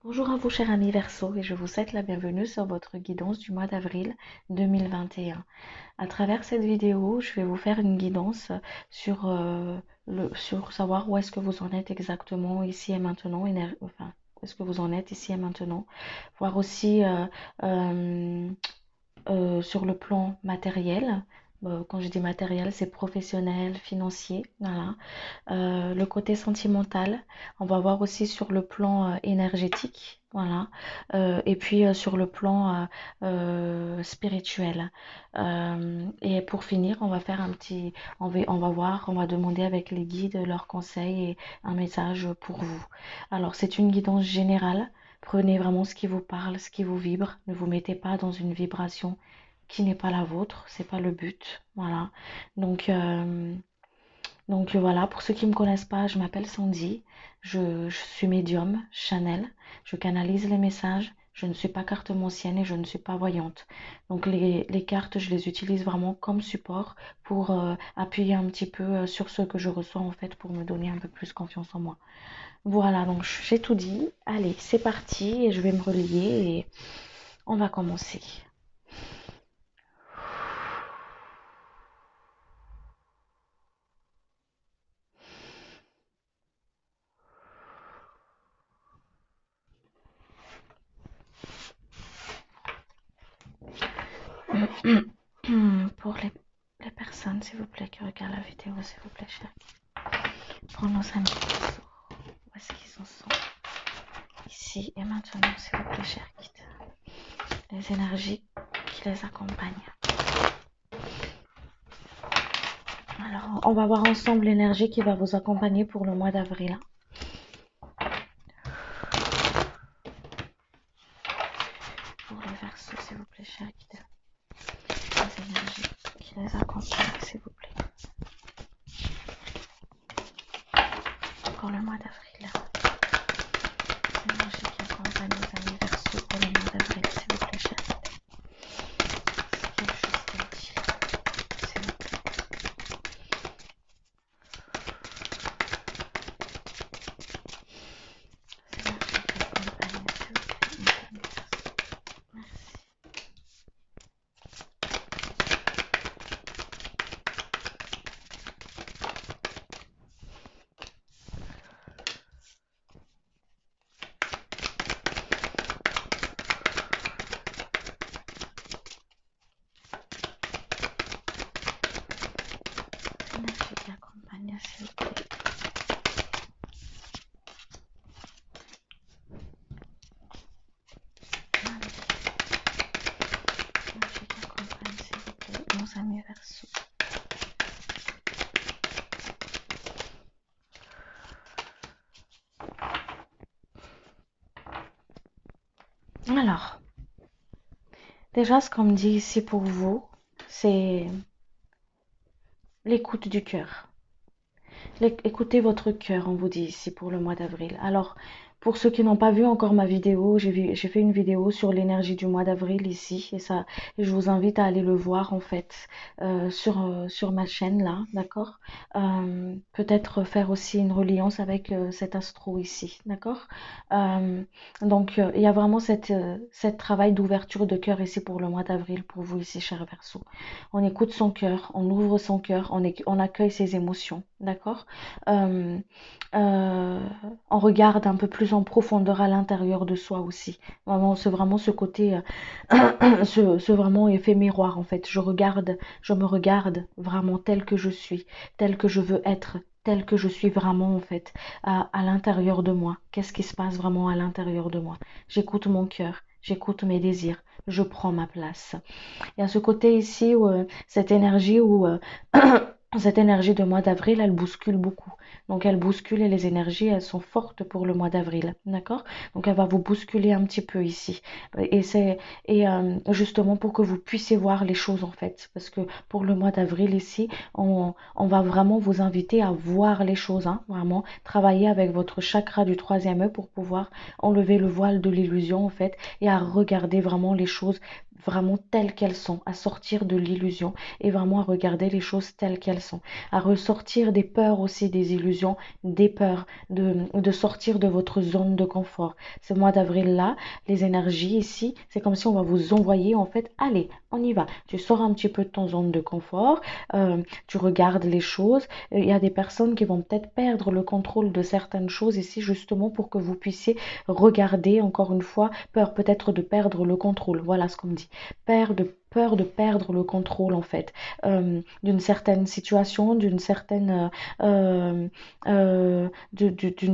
Bonjour à vous, chers amis Verseau, et je vous souhaite la bienvenue sur votre guidance du mois d'avril 2021. À travers cette vidéo, je vais vous faire une guidance sur, sur savoir où est-ce que vous en êtes exactement ici et maintenant, enfin, où est-ce que vous en êtes ici et maintenant, voir aussi euh, sur le plan matériel. Quand je dis matériel, c'est professionnel, financier, voilà. Le côté sentimental, on va voir aussi sur le plan énergétique, voilà. Et puis sur le plan spirituel. Et pour finir, on va faire un petit, on va voir, on va demander avec les guides leurs conseils et un message pour vous. Alors c'est une guidance générale. Prenez vraiment ce qui vous parle, ce qui vous vibre. Ne vous mettez pas dans une vibration qui n'est pas la vôtre. C'est pas le but. Voilà. Donc, voilà, pour ceux qui ne me connaissent pas, je m'appelle Sandy. Je suis médium, Chanel. Je canalise les messages. Je ne suis pas cartomancienne et je ne suis pas voyante. Donc les cartes, je les utilise vraiment comme support pour appuyer un petit peu sur ce que je reçois en fait pour me donner un peu plus confiance en moi. Voilà, donc j'ai tout dit. Allez, c'est parti et je vais me relier et on va commencer. Pour les personnes, s'il vous plaît, qui regardent la vidéo, s'il vous plaît, chérie. Prenons un petit peu. Où est-ce qu'ils en sont? Ici et maintenant, s'il vous plaît, chers guides. Les énergies qui les accompagnent. Alors, on va voir ensemble l'énergie qui va vous accompagner pour le mois d'avril. Pour les Verseaux, s'il vous plaît, chers guides. Les énergies qui les accompagnent, s'il vous plaît. Pour le mois d'avril. Les énergies qui accompagnent les amis Verseaux pour le mois d'avril, s'il vous plaît, chers guides. Quelque chose qui est utile, s'il vous plaît. Énergie qui accompagne, s'il vous plaît. Énergie qui accompagne, s'il vous plaît, nos amis Verseaux. Alors, déjà, ce qu'on me dit ici pour vous, c'est l'écoute du cœur. Écoutez votre cœur, on vous dit ici pour le mois d'avril. Alors, pour ceux qui n'ont pas vu encore ma vidéo, j'ai fait une vidéo sur l'énergie du mois d'avril ici. Et je vous invite à aller le voir en fait sur ma chaîne là, d'accord. Peut-être faire aussi une reliance avec cet astro ici, d'accord. Donc, il y a vraiment cette travail d'ouverture de cœur ici pour le mois d'avril pour vous ici, cher Verseau. On écoute son cœur, on ouvre son cœur, on accueille ses émotions, d'accord. euh, euh, on regarde un peu plus en profondeur à l'intérieur de soi aussi. Vraiment, c'est vraiment ce côté, ce vraiment effet miroir en fait. Je me regarde vraiment tel que je suis, tel que je veux être, tel que je suis vraiment en fait, à l'intérieur de moi. Qu'est-ce qui se passe vraiment à l'intérieur de moi? J'écoute mon cœur, j'écoute mes désirs, je prends ma place. Il y a ce côté ici où cette énergie où cette énergie de mois d'avril, elle bouscule beaucoup. Donc elle bouscule et les énergies, elles sont fortes pour le mois d'avril, d'accord? Donc elle va vous bousculer un petit peu ici. Justement pour que vous puissiez voir les choses en fait, parce que pour le mois d'avril ici, on va vraiment vous inviter à voir les choses, hein, vraiment travailler avec votre chakra du troisième œil pour pouvoir enlever le voile de l'illusion en fait et à regarder vraiment les choses vraiment telles qu'elles sont, à sortir de l'illusion et vraiment à regarder les choses telles qu'elles sont, à ressortir des peurs aussi, des illusions, des peurs, de sortir de votre zone de confort. Ce mois d'avril-là, les énergies ici, c'est comme si on va vous envoyer en fait, allez, on y va. Tu sors un petit peu de ton zone de confort, tu regardes les choses. Il y a des personnes qui vont peut-être perdre le contrôle de certaines choses ici, justement pour que vous puissiez regarder, encore une fois, peur peut-être de perdre le contrôle. Voilà ce qu'on me dit. Peur de perdre le contrôle en fait d'une certaine situation, d'une certaine d'une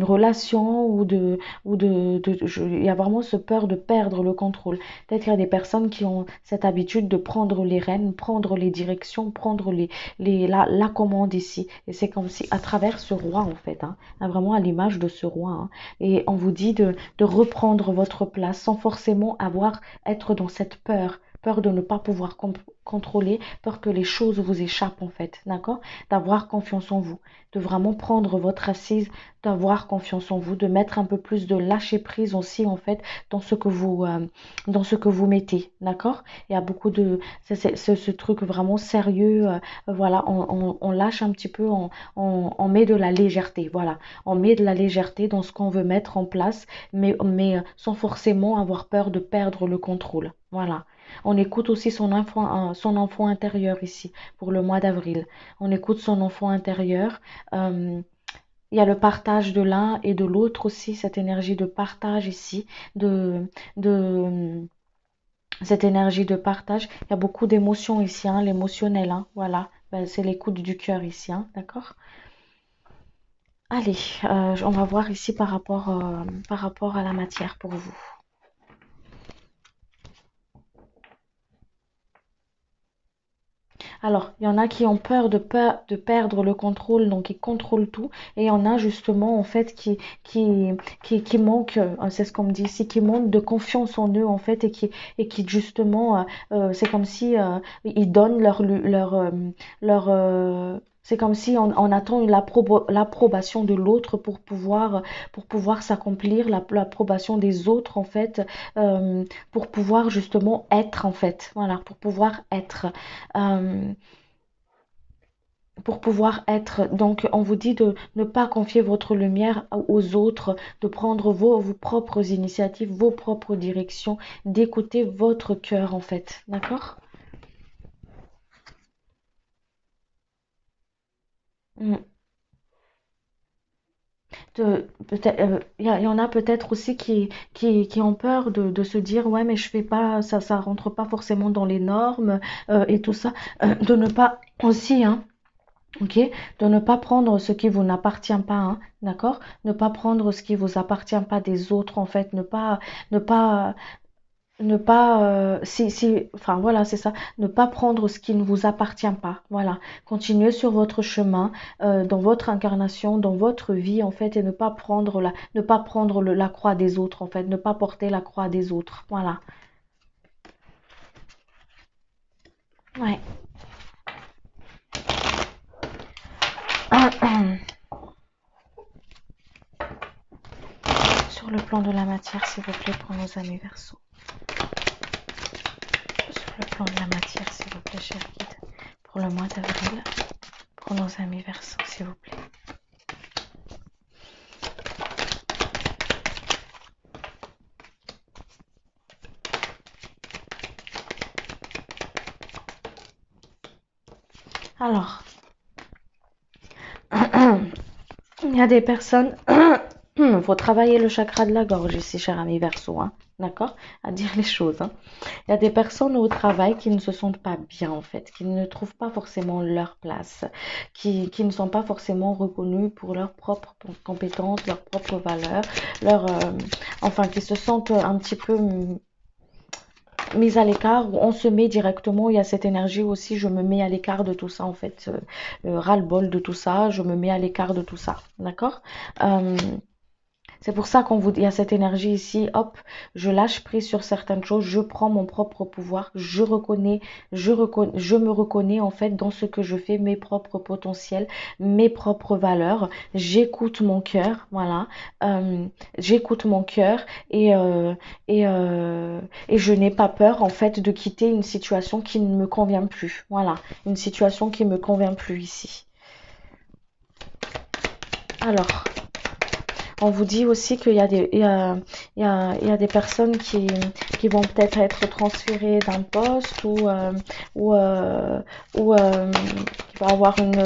relation il y a vraiment ce peur de perdre le contrôle. Peut-être qu'il y a des personnes qui ont cette habitude de prendre les rênes, prendre les directions, prendre la commande ici. Et c'est comme si à travers ce roi en fait, hein, vraiment à l'image de ce roi, hein, et on vous dit de reprendre votre place sans forcément être dans cette peur de ne pas pouvoir contrôler, peur que les choses vous échappent en fait, d'accord? D'avoir confiance en vous, de vraiment prendre votre assise, d'avoir confiance en vous, de mettre un peu plus de lâcher prise aussi en fait dans ce que vous mettez, d'accord? Il y a beaucoup de ce truc vraiment sérieux, voilà, on lâche un petit peu, on met de la légèreté, voilà, on met de la légèreté dans ce qu'on veut mettre en place, mais sans forcément avoir peur de perdre le contrôle, voilà. On écoute aussi son enfant intérieur ici pour le mois d'avril. On écoute son enfant intérieur. Euh, il y a le partage de l'un et de l'autre aussi, cette énergie de partage ici, de cette énergie de partage. Il y a beaucoup d'émotions ici, hein, l'émotionnel, hein, voilà. Ben, c'est l'écoute du cœur ici, hein, d'accord? Allez, on va voir ici par rapport à la matière pour vous. Alors, il y en a qui ont peur de perdre le contrôle, donc ils contrôlent tout. Et il y en a justement, en fait, qui manquent, c'est ce qu'on me dit ici, qui manquent de confiance en eux, en fait, et qui justement, c'est comme si ils donnent c'est comme si on attend l'approbation de l'autre pour pouvoir s'accomplir, l'approbation des autres, en fait, pour pouvoir justement être, en fait. Voilà, pour pouvoir être. Euh, pour pouvoir être. Donc, on vous dit de ne pas confier votre lumière aux autres, de prendre vos propres initiatives, vos propres directions, d'écouter votre cœur, en fait. D'accord? Mm. Peut-être, y en a peut-être aussi qui ont peur de se dire, ouais, mais je fais pas, ça rentre pas forcément dans les normes et tout ça. De ne pas aussi, hein, ok, de ne pas prendre ce qui vous n'appartient pas, hein, d'accord? Ne pas prendre ce qui vous appartient pas des autres, en fait, ne pas, enfin voilà, c'est ça, ne pas prendre ce qui ne vous appartient pas, voilà. Continuez sur votre chemin, dans votre incarnation, dans votre vie, en fait, et ne pas prendre la croix des autres, en fait, ne pas porter la croix des autres, voilà. Ouais. Sur le plan de la matière, s'il vous plaît, pour nos amis Verseaux. Sur le plan de la matière, s'il vous plaît, cher guide, pour le mois d'avril, pour nos amis Verseaux, s'il vous plaît. Alors, il y a des personnes, il faut travailler le chakra de la gorge ici, cher ami Verseau, hein, d'accord? À dire les choses, hein. Il y a des personnes au travail qui ne se sentent pas bien, en fait, qui ne trouvent pas forcément leur place, qui ne sont pas forcément reconnus pour leurs propres compétences, leurs propres valeurs, enfin, qui se sentent un petit peu mise à l'écart, où on se met directement, il y a cette énergie aussi, je me mets à l'écart de tout ça en fait, ras-le-bol de tout ça, je me mets à l'écart de tout ça, d'accord? C'est pour ça qu'on vous, il y a cette énergie ici, hop, je lâche prise sur certaines choses, je prends mon propre pouvoir, je me reconnais en fait dans ce que je fais, mes propres potentiels, mes propres valeurs. J'écoute mon cœur, voilà, j'écoute mon cœur et et euh, et je n'ai pas peur en fait de quitter une situation qui ne me convient plus. Voilà, une situation qui me convient plus ici. Alors. On vous dit aussi qu'il y a des, il y a des personnes qui vont peut-être être transférées d'un poste ou, qui va avoir une,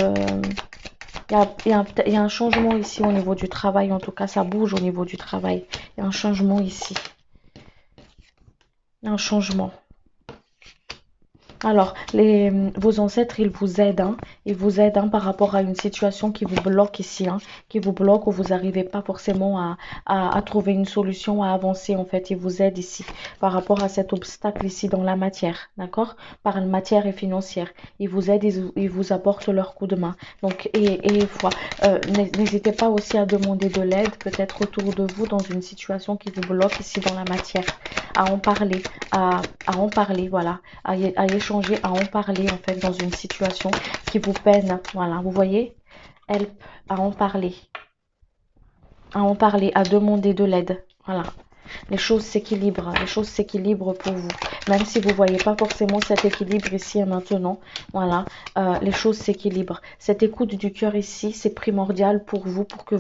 il y a un changement ici au niveau du travail. En tout cas, ça bouge au niveau du travail. Il y a un changement ici. Il y a un changement. Alors, vos ancêtres, ils vous aident, hein. Ils vous aident hein, par rapport à une situation qui vous bloque ici, hein, qui vous bloque ou vous n'arrivez pas forcément à trouver une solution, à avancer en fait. Ils vous aident ici par rapport à cet obstacle ici dans la matière, d'accord? Par la matière et financière. Ils vous aident, ils vous apportent leur coup de main. Donc, n'hésitez pas aussi à demander de l'aide peut-être autour de vous dans une situation qui vous bloque ici dans la matière, à en parler, à en parler, voilà, à échanger, à en parler en fait dans une situation qui vous peine. Voilà, vous voyez, help, à en parler, à demander de l'aide. Voilà. Les choses s'équilibrent pour vous. Même si vous ne voyez pas forcément cet équilibre ici et maintenant, voilà, les choses s'équilibrent. Cette écoute du cœur ici, c'est primordial pour vous, pour que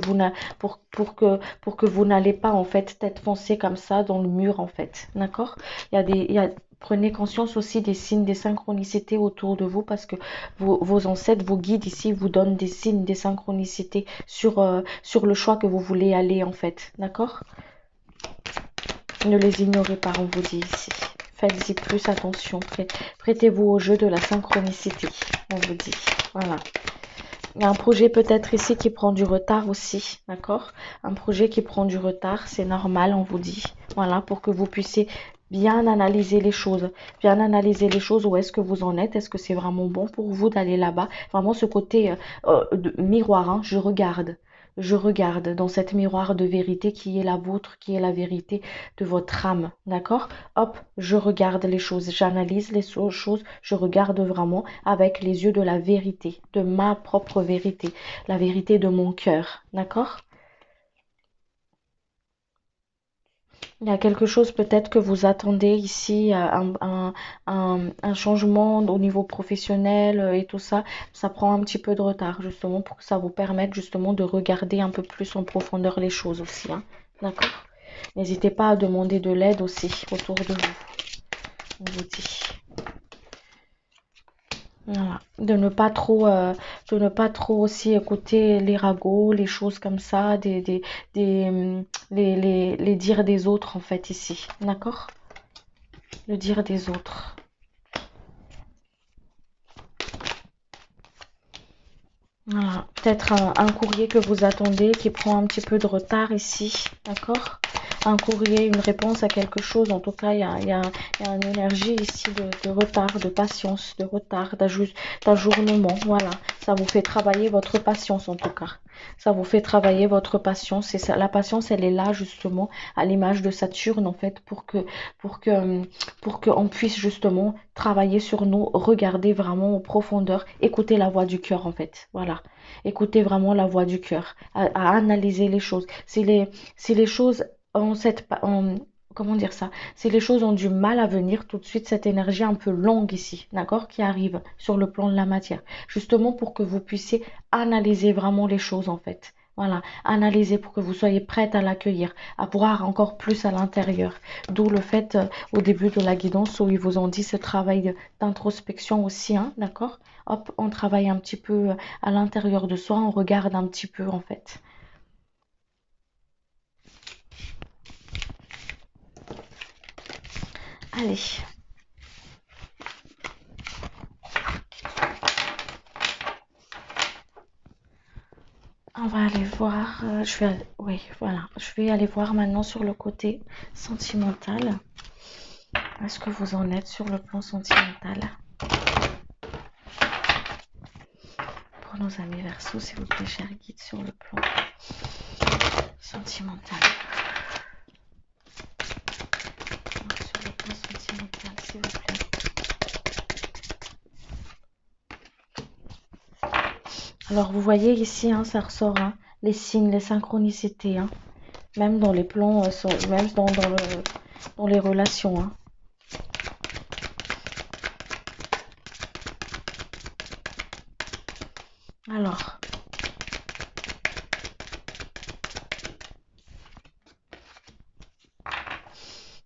vous n'allez pas en fait tête foncée comme ça dans le mur en fait. D'accord? Prenez conscience aussi des signes, des synchronicités autour de vous parce que vos ancêtres, vos guides ici vous donnent des signes, des synchronicités sur le choix que vous voulez aller en fait. D'accord? Ne les ignorez pas, on vous dit ici. Faites-y plus attention. Prêtez-vous au jeu de la synchronicité, on vous dit. Voilà. Il y a un projet peut-être ici qui prend du retard aussi, d'accord? Un projet qui prend du retard, c'est normal, on vous dit. Voilà, pour que vous puissiez bien analyser les choses. Bien analyser les choses, où est-ce que vous en êtes? Est-ce que c'est vraiment bon pour vous d'aller là-bas? Vraiment ce côté de miroir, hein, je regarde. Je regarde dans cette miroir de vérité qui est la vôtre, qui est la vérité de votre âme, d'accord? Hop, je regarde les choses, j'analyse les choses, je regarde vraiment avec les yeux de la vérité, de ma propre vérité, la vérité de mon cœur, d'accord? Il y a quelque chose peut-être que vous attendez ici, un changement au niveau professionnel et tout ça. Ça prend un petit peu de retard justement pour que ça vous permette justement de regarder un peu plus en profondeur les choses aussi, hein. D'accord? N'hésitez pas à demander de l'aide aussi autour de vous. On vous dit. Voilà. De ne pas trop aussi écouter les ragots, les choses comme ça, les dires des autres en fait ici. D'accord? Le dire des autres. Voilà. Peut-être un courrier que vous attendez qui prend un petit peu de retard ici. D'accord? Un courrier, une réponse à quelque chose. En tout cas, il y a une énergie ici de retard, de patience, de retard, d'ajournement. Voilà, ça vous fait travailler votre patience en tout cas. Ça vous fait travailler votre patience. Et ça, la patience, elle est là justement à l'image de Saturne en fait pour que, pour qu'on puisse justement travailler sur nous, regarder vraiment en profondeur, écouter la voix du cœur en fait. Voilà, écouter vraiment la voix du cœur, à analyser les choses. Si les choses comment dire ça? Si les choses ont du mal à venir, tout de suite, cette énergie un peu longue ici, d'accord, qui arrive sur le plan de la matière, justement pour que vous puissiez analyser vraiment les choses en fait. Voilà, analyser pour que vous soyez prête à l'accueillir, à voir encore plus à l'intérieur. D'où le fait, au début de la guidance, où ils vous ont dit ce travail d'introspection aussi, hein, d'accord? Hop, on travaille un petit peu à l'intérieur de soi, on regarde un petit peu en fait. Allez. On va aller voir, oui, voilà, je vais aller voir maintenant sur le côté sentimental. Est-ce que vous en êtes sur le plan sentimental? Pour nos amis Verseaux, s'il vous plaît, cher guide, sur le plan sentimental. Alors, vous voyez ici, hein, ça ressort, hein, les signes, les synchronicités, hein, même dans les plans, même dans les relations, hein. Alors,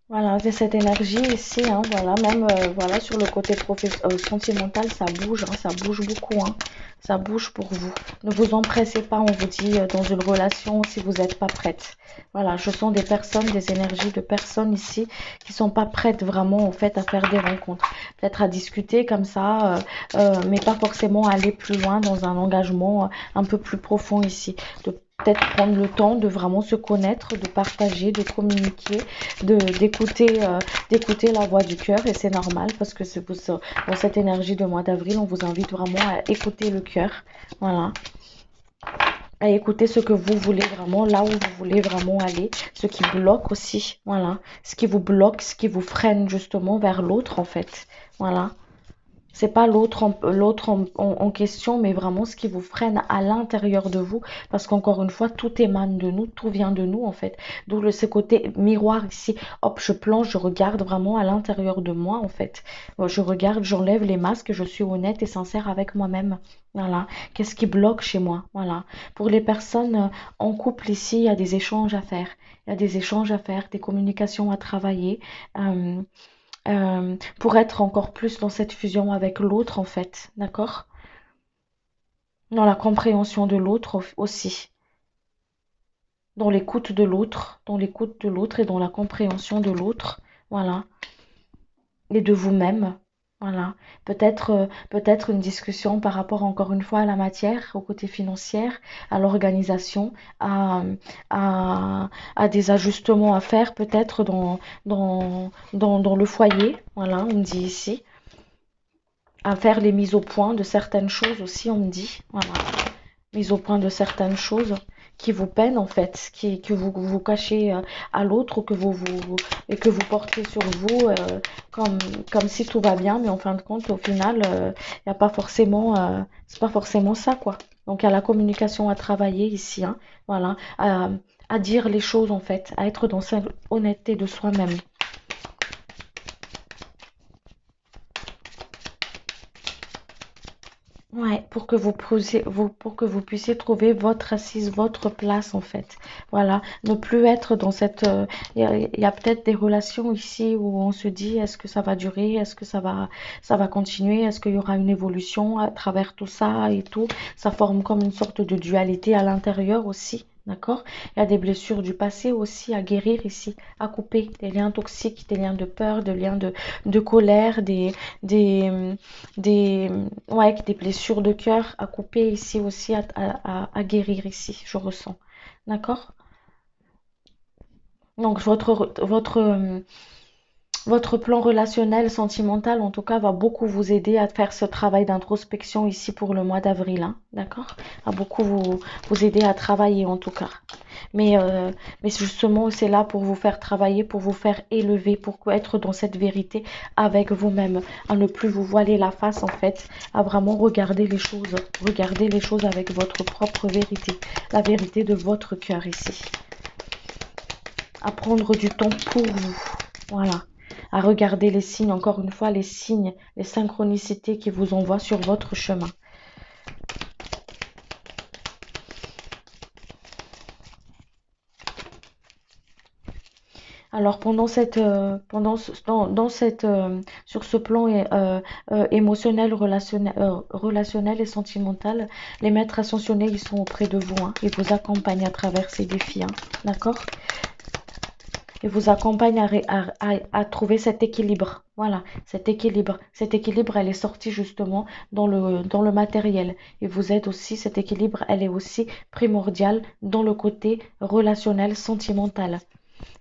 voilà, c'est cette énergie ici, hein, voilà, même voilà, sur le côté sentimental, ça bouge beaucoup, hein, ça bouge pour vous. Ne vous empressez pas, on vous dit, dans une relation si vous n'êtes pas prête. Voilà, je sens des personnes, des énergies de personnes ici qui sont pas prêtes vraiment, en fait, à faire des rencontres. Peut-être à discuter comme ça, mais pas forcément aller plus loin dans un engagement un peu plus profond ici. De peut-être prendre le temps de vraiment se connaître, de partager, de communiquer, d'écouter la voix du cœur, et c'est normal parce que dans cette énergie de mois d'avril, on vous invite vraiment à écouter le cœur, voilà, à écouter ce que vous voulez vraiment, là où vous voulez vraiment aller, ce qui bloque aussi, voilà, ce qui vous bloque, ce qui vous freine justement vers l'autre en fait, voilà. C'est pas l'autre en question, mais vraiment ce qui vous freine à l'intérieur de vous, parce qu'encore une fois, tout émane de nous, tout vient de nous en fait. D'où ce côté miroir ici. Hop, je plonge, je regarde vraiment à l'intérieur de moi en fait. Je regarde, j'enlève les masques, je suis honnête et sincère avec moi-même. Voilà. Qu'est-ce qui bloque chez moi? Voilà. Pour les personnes en couple ici, il y a des échanges à faire. Il y a des échanges à faire, des communications à travailler. Euh, pour être encore plus dans cette fusion avec l'autre en fait, d'accord? Dans la compréhension de l'autre aussi, dans l'écoute de l'autre, et dans la compréhension de l'autre, voilà, et de vous-même, voilà. Peut-être une discussion par rapport encore une fois à la matière, au côté financier, à l'organisation, à, à des ajustements à faire peut-être dans le foyer, voilà, on me dit ici. À faire les mises au point de certaines choses aussi, on me dit. Voilà. Mise au point de certaines choses qui vous peinent en fait, que vous cachez à l'autre ou et que vous portez sur vous comme, comme si tout va bien, mais en fin de compte, au final, il n'y a pas forcément, c'est pas forcément ça quoi. Donc il y a la communication à travailler ici, hein, voilà, à dire les choses en fait, à être dans cette honnêteté de soi-même. Ouais, pour que vous puissiez trouver votre assise, votre place en fait. Voilà, ne plus être dans cette. Il y a peut-être des relations ici où on se dit est-ce que ça va durer, est-ce que ça va continuer, est-ce qu'il y aura une évolution à travers tout ça et tout. Ça forme comme une sorte de dualité à l'intérieur aussi. D'accord? Il y a des blessures du passé aussi à guérir ici, à couper des liens toxiques, des liens de peur, des liens de colère, des, des, ouais, des blessures de cœur à couper ici aussi, à guérir ici, je ressens. D'accord? Donc votre plan relationnel, sentimental, en tout cas, va beaucoup vous aider à faire ce travail d'introspection ici pour le mois d'avril, hein, d'accord? Va beaucoup vous aider à travailler en tout cas. Mais, euh, mais justement, c'est là pour vous faire travailler, pour vous faire élever, pour être dans cette vérité avec vous-même, à ne plus vous voiler la face en fait, à vraiment regarder les choses avec votre propre vérité, la vérité de votre cœur ici. À prendre du temps pour vous, voilà. À regarder les signes, encore une fois, les signes, les synchronicités qui vous envoient sur votre chemin. Alors sur ce plan émotionnel, relationnel et sentimental, les maîtres ascensionnés, ils sont auprès de vous, hein. Ils vous accompagnent à travers ces défis, hein. D'accord? Ils vous accompagnent à trouver cet équilibre. Voilà, cet équilibre. Cet équilibre, elle est sortie justement dans le matériel. Et vous êtes aussi, cet équilibre, elle est aussi primordiale dans le côté relationnel, sentimental.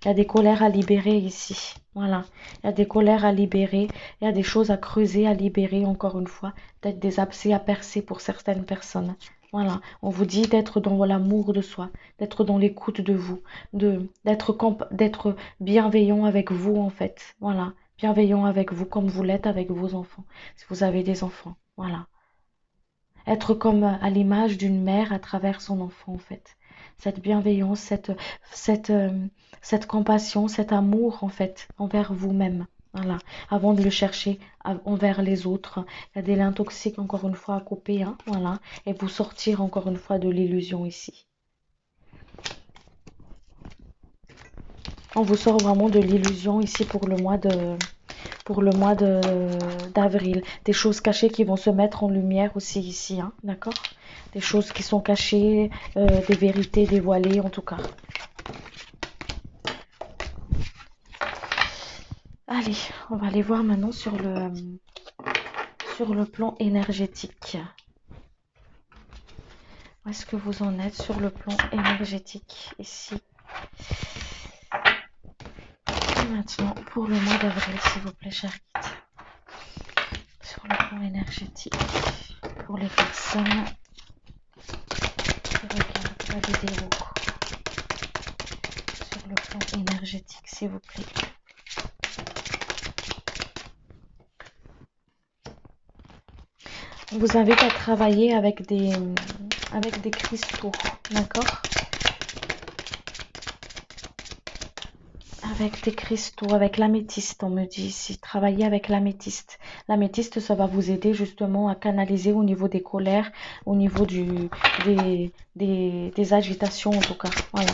Il y a des colères à libérer ici. Voilà. Il y a des colères à libérer. Il y a des choses à creuser, à libérer, encore une fois. Peut-être des abcès à percer pour certaines personnes. Voilà. On vous dit d'être dans l'amour de soi, d'être dans l'écoute de vous, d'être bienveillant avec vous, en fait. Voilà. Bienveillant avec vous comme vous l'êtes avec vos enfants. Si vous avez des enfants. Voilà. Être comme à l'image d'une mère à travers son enfant, en fait. Cette bienveillance, cette, cette compassion, cet amour, en fait, envers vous-même. Voilà. Avant de le chercher envers les autres. Il y a des liens toxiques, encore une fois, à couper. Hein, voilà. Et vous sortir, encore une fois, de l'illusion ici. On vous sort vraiment de l'illusion ici pour le mois de d'avril. Des choses cachées qui vont se mettre en lumière aussi ici, hein, d'accord? Des choses qui sont cachées, des vérités dévoilées en tout cas. Allez, on va aller voir maintenant sur le plan énergétique. Où est-ce que vous en êtes sur le plan énergétique ici? Et maintenant, pour le mois d'avril, s'il vous plaît, cher guide. Sur le plan énergétique, pour les personnes qui regardent la vidéo. Sur le plan énergétique, s'il vous plaît. On vous invite à travailler avec des cristaux, d'accord? Avec des cristaux, avec l'améthyste, on me dit ici. Travailler avec l'améthyste. L'améthyste, ça va vous aider justement à canaliser au niveau des colères, au niveau des agitations en tout cas. Voilà.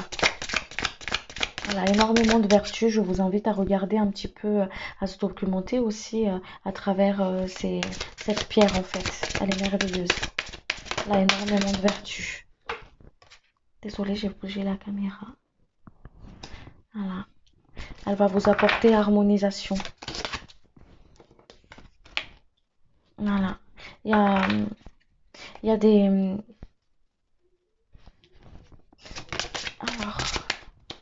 Voilà, énormément de vertus. Je vous invite à regarder un petit peu, à se documenter aussi à travers cette pierre en fait. Elle est merveilleuse. Elle a énormément de vertus. Désolée, j'ai bougé la caméra. Voilà. Elle va vous apporter harmonisation. Voilà. Il y a, il y a des... Alors,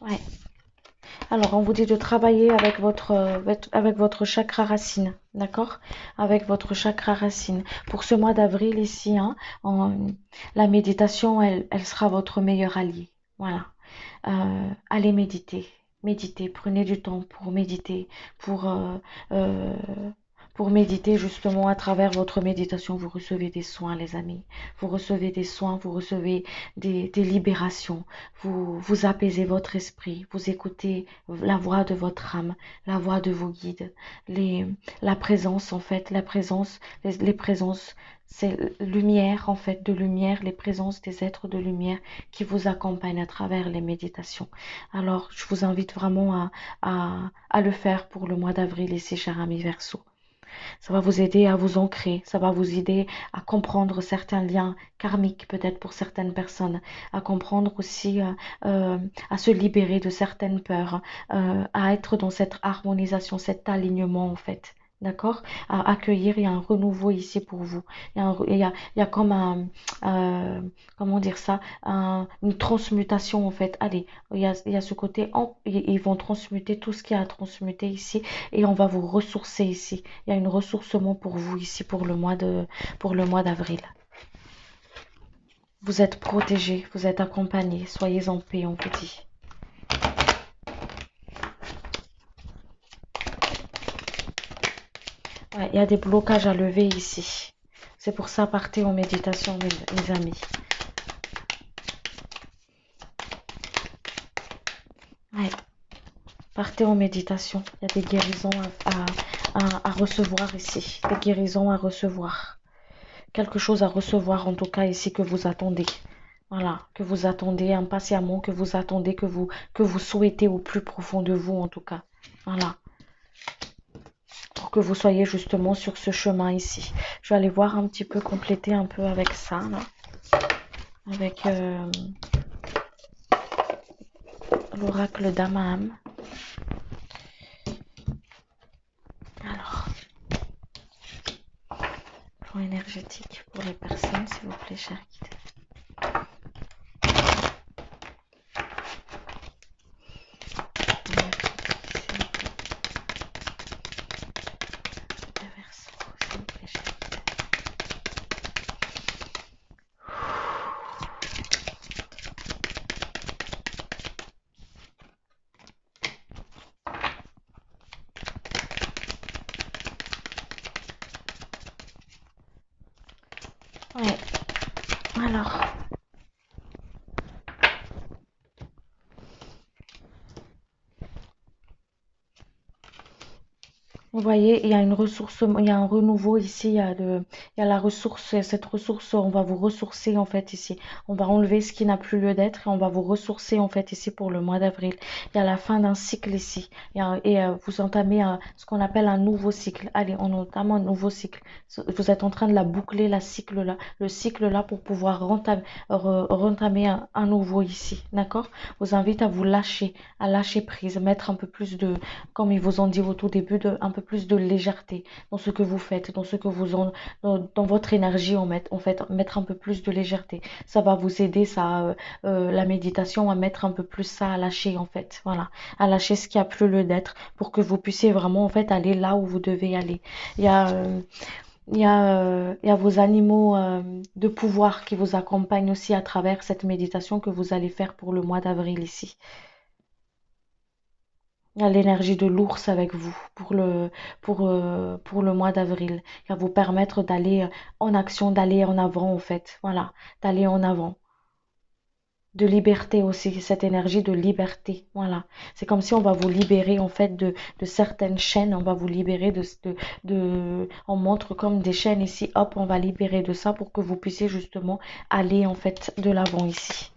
ouais. Alors, on vous dit de travailler avec votre chakra racine, d'accord? Avec votre chakra racine. Pour ce mois d'avril ici, hein, la méditation, elle sera votre meilleur allié. Voilà. Allez méditer. Méditez, prenez du temps pour méditer, pour, euh, euh, pour méditer justement à travers votre méditation. Vous recevez des soins, les amis. Vous recevez des soins, vous recevez des libérations. Vous apaisez votre esprit. Vous écoutez la voix de votre âme, la voix de vos guides. La présence, en fait, la présence, les présences, c'est lumière, en fait, de lumière, les présences des êtres de lumière qui vous accompagnent à travers les méditations. Alors, je vous invite vraiment à le faire pour le mois d'avril ici, cher ami Verseau. Ça va vous aider à vous ancrer, ça va vous aider à comprendre certains liens karmiques peut-être pour certaines personnes, à comprendre aussi, à se libérer de certaines peurs, à être dans cette harmonisation, cet alignement en fait. D'accord? À accueillir, il y a un renouveau ici pour vous. Il y a comme comment dire ça, une transmutation en fait. Allez, il y a ce côté, ils vont transmuter tout ce qu'il y a à transmuter ici et on va vous ressourcer ici. Il y a un ressourcement pour vous ici pour le mois d'avril. Vous êtes protégés, vous êtes accompagnés. Soyez en paix, on vous dit. Ouais, il y a des blocages à lever ici. C'est pour ça, partez en méditation, mes amis. Ouais, partez en méditation. Il y a des guérisons à recevoir ici. Des guérisons à recevoir. Quelque chose à recevoir en tout cas ici que vous attendez. Voilà, que vous attendez impatiemment, que vous souhaitez au plus profond de vous en tout cas. Voilà, pour que vous soyez justement sur ce chemin ici. Je vais aller voir un petit peu, compléter un peu avec ça, là. Avec l'oracle d'Amaham. Alors, plan énergétique pour les personnes, s'il vous plaît, chers guides. Ouais, Alors, vous voyez, il y a une ressource, il y a un renouveau ici, il y a la ressource, cette ressource, on va vous ressourcer en fait ici. On va enlever ce qui n'a plus lieu d'être et on va vous ressourcer en fait ici pour le mois d'avril. Il y a la fin d'un cycle ici vous entamez ce qu'on appelle un nouveau cycle. Allez, on entame un nouveau cycle. Vous êtes en train de la boucler, le cycle là pour pouvoir rentamer un nouveau ici. D'accord? Je vous invite à lâcher prise, mettre un peu plus de, comme ils vous ont dit au tout début, un peu plus de légèreté dans ce que vous faites, dans ce que dans votre énergie, en fait, mettre un peu plus de légèreté. Ça va vous aider, la méditation, à mettre un peu plus ça, à lâcher, en fait, voilà, à lâcher ce qui a plus lieu d'être pour que vous puissiez vraiment, en fait, aller là où vous devez aller. Il y a, il y a vos animaux de pouvoir qui vous accompagnent aussi à travers cette méditation que vous allez faire pour le mois d'avril ici. Il y a l'énergie de l'ours avec vous pour le mois d'avril. Il va vous permettre d'aller en action, d'aller en avant en fait. Voilà, d'aller en avant. De liberté aussi, cette énergie de liberté. Voilà. C'est comme si on va vous libérer en fait de certaines chaînes. On va vous libérer on montre comme des chaînes ici. Hop, on va libérer de ça pour que vous puissiez justement aller en fait de l'avant ici.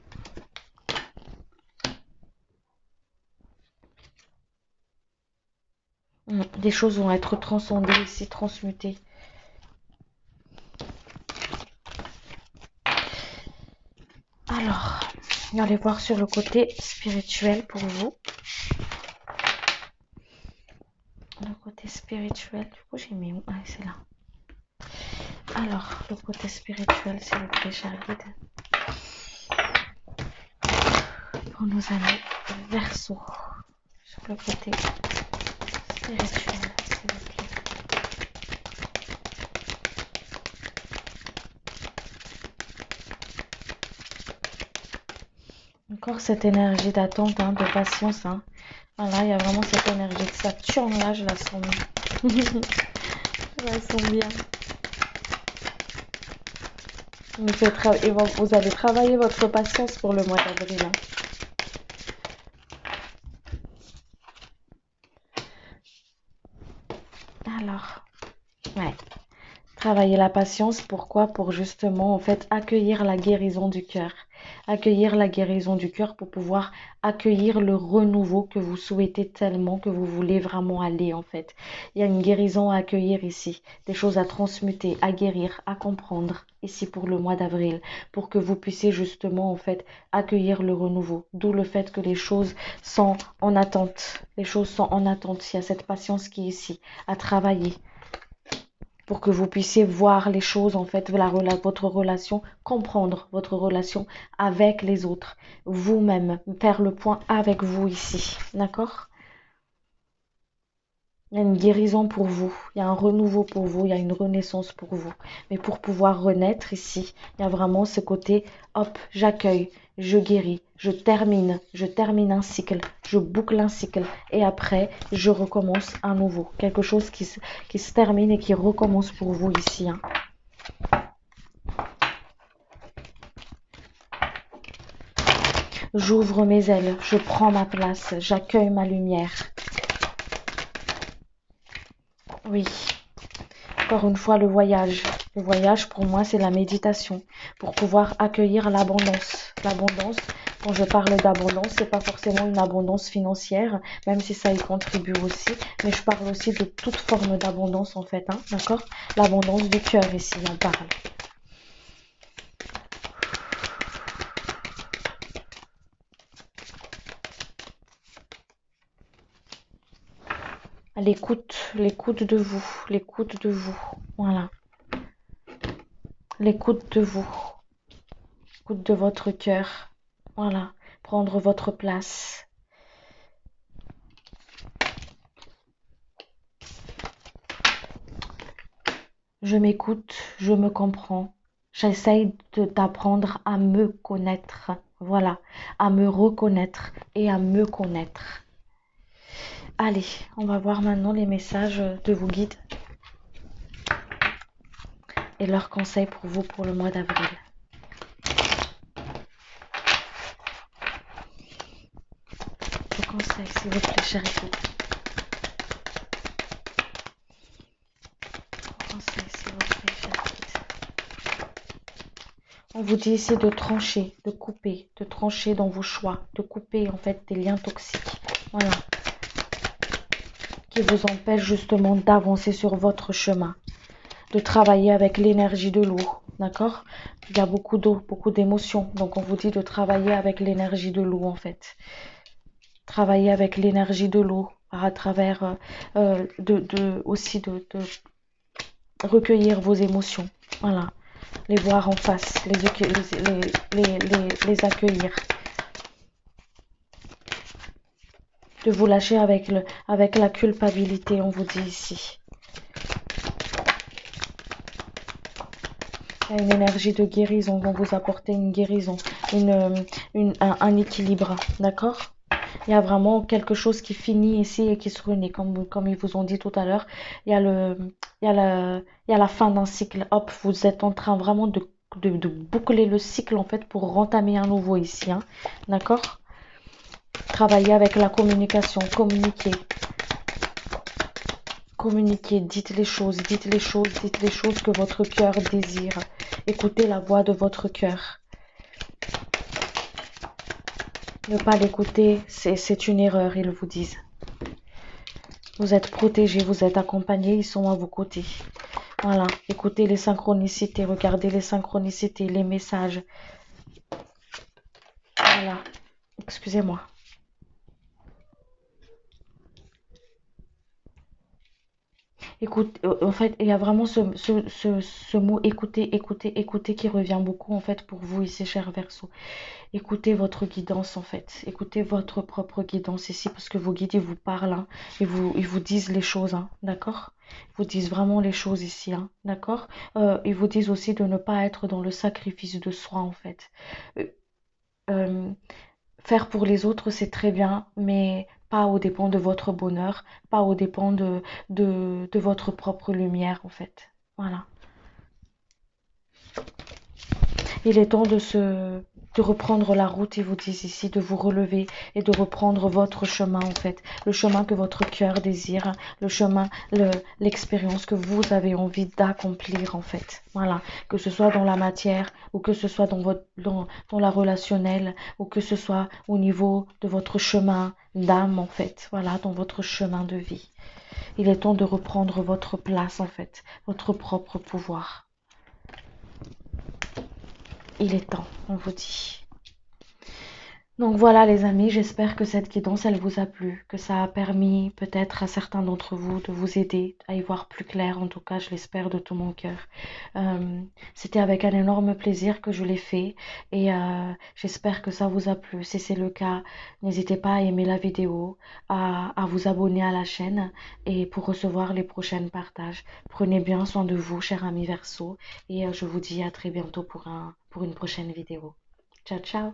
Des choses vont être transcendées ici, transmutées. Alors, on va aller voir sur le côté spirituel pour vous. Le côté spirituel, du coup j'ai mis où? Ah, c'est là. Alors, le côté spirituel, s'il vous plaît, cher guide. Pour nos amis Verseau. Sur le côté spirituel, s'il vous plaît. Encore cette énergie d'attente, hein, de patience. Hein. Voilà, il y a vraiment cette énergie de Saturne là, je la sens bien. Je la sens bien. Vous allez travailler votre patience pour le mois d'avril. Hein. Alors, ouais. Travailler la patience, pourquoi? Pour justement, en fait, accueillir la guérison du cœur. Accueillir la guérison du cœur pour pouvoir accueillir le renouveau que vous souhaitez tellement, que vous voulez vraiment aller, en fait. Il y a une guérison à accueillir ici, des choses à transmuter, à guérir, à comprendre, ici pour le mois d'avril, pour que vous puissiez justement, en fait, accueillir le renouveau. D'où le fait que les choses sont en attente. Les choses sont en attente. Il y a cette patience qui est ici, à travailler pour que vous puissiez voir les choses, en fait, votre relation, comprendre votre relation avec les autres, vous-même, faire le point avec vous ici, d'accord? Il y a une guérison pour vous, il y a un renouveau pour vous, il y a une renaissance pour vous. Mais pour pouvoir renaître ici, il y a vraiment ce côté, hop, j'accueille, je guéris, je termine un cycle, je boucle un cycle et après, je recommence un nouveau. Quelque chose qui se termine et qui recommence pour vous ici. Hein. J'ouvre mes ailes, je prends ma place, j'accueille ma lumière. Oui. Encore une fois, le voyage. Le voyage, pour moi, c'est la méditation. Pour pouvoir accueillir l'abondance. L'abondance, quand je parle d'abondance, c'est pas forcément une abondance financière, même si ça y contribue aussi. Mais je parle aussi de toute forme d'abondance, en fait. Hein, d'accord? L'abondance du cœur, ici, on parle. L'écoute de vous. L'écoute de vous. Voilà. L'écoute de vous. L'écoute de votre cœur. Voilà. Prendre votre place. Je m'écoute, je me comprends. J'essaye d'apprendre à me connaître. Voilà. À me reconnaître et à me connaître. Allez, on va voir maintenant les messages de vos guides et leurs conseils pour vous pour le mois d'avril. Conseil, s'il vous plaît, cher époux. Conseil, s'il vous plaît, cher guide. On vous dit ici de trancher, de trancher dans vos choix, de couper en fait des liens toxiques. Voilà. Qui vous empêchent justement d'avancer sur votre chemin. De travailler avec l'énergie de l'eau. D'accord? Il y a beaucoup d'eau, beaucoup d'émotions. Donc on vous dit de travailler avec l'énergie de l'eau en fait. Travailler avec l'énergie de l'eau à travers aussi de recueillir vos émotions. Voilà. Les voir en face, les accueillir. De vous lâcher avec la culpabilité, on vous dit ici. Il y a une énergie de guérison, vont vous apporter une guérison, un équilibre, d'accord? Il y a vraiment quelque chose qui finit ici et qui se renaît, comme ils vous ont dit tout à l'heure. Il y a il y a la fin d'un cycle. Hop, vous êtes en train vraiment de boucler le cycle en fait pour rentamer un nouveau ici, hein, d'accord? Travailler avec la communication, communiquer. Communiquez, dites les choses que votre cœur désire. Écoutez la voix de votre cœur. Ne pas l'écouter, c'est une erreur, ils vous disent. Vous êtes protégés, vous êtes accompagnés, ils sont à vos côtés. Voilà, écoutez les synchronicités, regardez les synchronicités, les messages. Voilà, excusez-moi. Écoute, en fait, il y a vraiment ce mot écouter, écouter, écouter qui revient beaucoup en fait pour vous ici, cher Verseau. Écoutez votre guidance en fait. Écoutez votre propre guidance ici parce que vos guides ils vous parlent, hein, ils vous disent les choses, hein, d'accord? Ils vous disent vraiment les choses ici, hein, d'accord? Ils vous disent aussi de ne pas être dans le sacrifice de soi en fait. Euh, euh, Faire pour les autres c'est très bien, mais pas aux dépens de votre bonheur, pas aux dépens de votre propre lumière en fait. Voilà. Il est temps de reprendre la route, ils vous disent ici, de vous relever et de reprendre votre chemin en fait, le chemin que votre cœur désire, le chemin, l'expérience que vous avez envie d'accomplir en fait. Voilà, que ce soit dans la matière ou que ce soit dans la relationnelle ou que ce soit au niveau de votre chemin d'âme en fait. Voilà, dans votre chemin de vie. Il est temps de reprendre votre place en fait, votre propre pouvoir. Il est temps, on vous dit. Donc voilà les amis, j'espère que cette guidance, elle vous a plu, que ça a permis peut-être à certains d'entre vous de vous aider à y voir plus clair, en tout cas je l'espère de tout mon cœur. C'était avec un énorme plaisir que je l'ai fait et j'espère que ça vous a plu. Si c'est le cas, n'hésitez pas à aimer la vidéo, à vous abonner à la chaîne et pour recevoir les prochains partages. Prenez bien soin de vous, cher ami Verseau, et je vous dis à très bientôt pour une prochaine vidéo. Ciao, ciao!